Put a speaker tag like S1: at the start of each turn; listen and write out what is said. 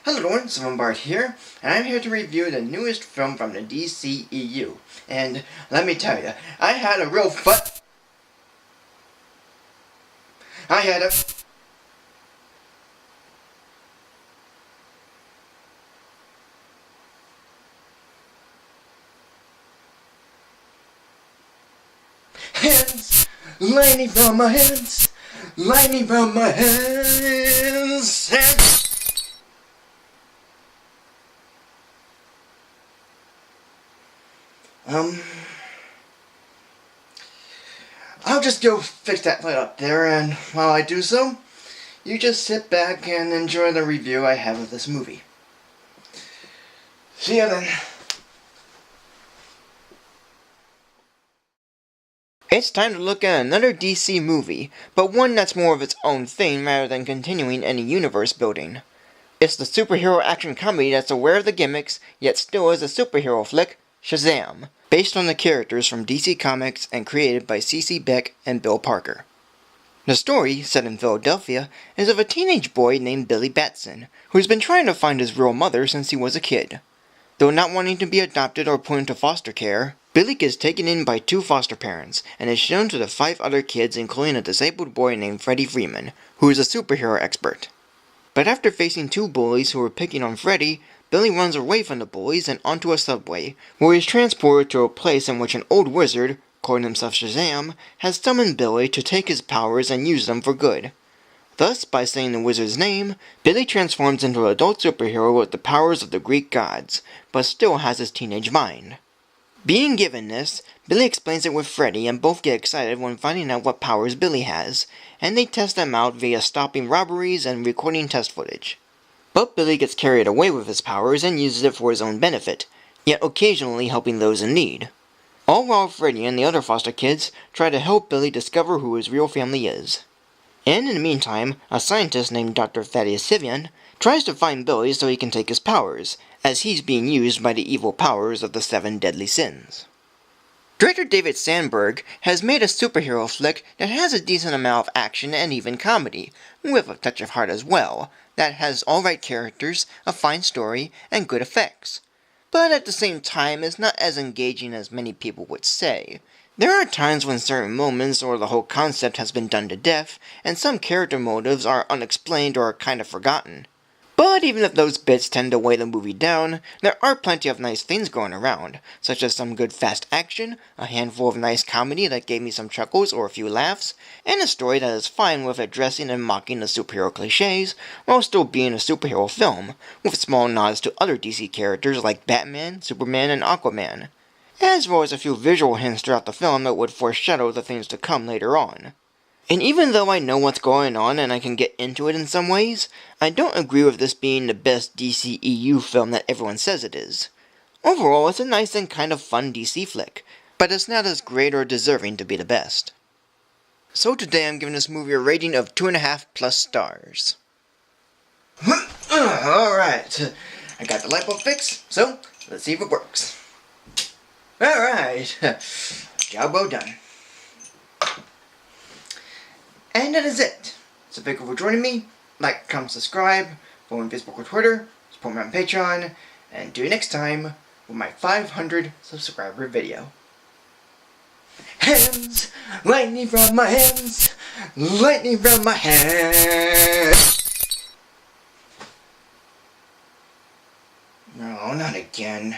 S1: Hello everyone, Shazam here, and I'm here to review the newest film from the DCEU. And let me tell you, I had a real fun. I had a. Hands, lightning from my hands, lightning from my hands. I'll just go fix that light up there, and while I do so, you just sit back and enjoy the review I have of this movie. See ya then. It's time to look at another DC movie, but one that's more of its own thing rather than continuing any universe building. It's the superhero action comedy that's aware of the gimmicks, yet still is a superhero flick, Shazam, based on the characters from DC Comics and created by C.C. Beck and Bill Parker. The story, set in Philadelphia, is of a teenage boy named Billy Batson, who's been trying to find his real mother since he was a kid. Though not wanting to be adopted or put into foster care, Billy gets taken in by 2 foster parents, and is shown to the 5 other kids including a disabled boy named Freddie Freeman, who is a superhero expert. But after facing 2 bullies who were picking on Freddie, Billy runs away from the bullies and onto a subway, where he's transported to a place in which an old wizard, calling himself Shazam, has summoned Billy to take his powers and use them for good. Thus, by saying the wizard's name, Billy transforms into an adult superhero with the powers of the Greek gods, but still has his teenage mind. Being given this, Billy explains it with Freddie and both get excited when finding out what powers Billy has, and they test them out via stopping robberies and recording test footage. But Billy gets carried away with his powers and uses it for his own benefit, yet occasionally helping those in need. All while Freddie and the other foster kids try to help Billy discover who his real family is. And in the meantime, a scientist named Dr. Thaddeus Sivian tries to find Billy so he can take his powers, as he's being used by the evil powers of the 7 deadly sins. Director David Sandberg has made a superhero flick that has a decent amount of action and even comedy, with a touch of heart as well, that has alright characters, a fine story, and good effects. But at the same time is not as engaging as many people would say. There are times when certain moments or the whole concept has been done to death, and some character motives are unexplained or kind of forgotten. But even if those bits tend to weigh the movie down, there are plenty of nice things going around, such as some good fast action, a handful of nice comedy that gave me some chuckles or a few laughs, and a story that is fine with addressing and mocking the superhero cliches, while still being a superhero film, with small nods to other DC characters like Batman, Superman, and Aquaman, as well as a few visual hints throughout the film that would foreshadow the things to come later on. And even though I know what's going on and I can get into it in some ways, I don't agree with this being the best DCEU film that everyone says it is. Overall, it's a nice and kind of fun DC flick, but it's not as great or deserving to be the best. So today I'm giving this movie a rating of 2.5+ stars. Alright, I got the light bulb fixed, so let's see if it works. Alright, job well done. And that is it. So thank you for joining me. Like, comment, subscribe, follow me on Facebook or Twitter, support me on Patreon, and do it next time with my 500 subscriber video. Hands, lightning from my hands, lightning from my hands. No, not again.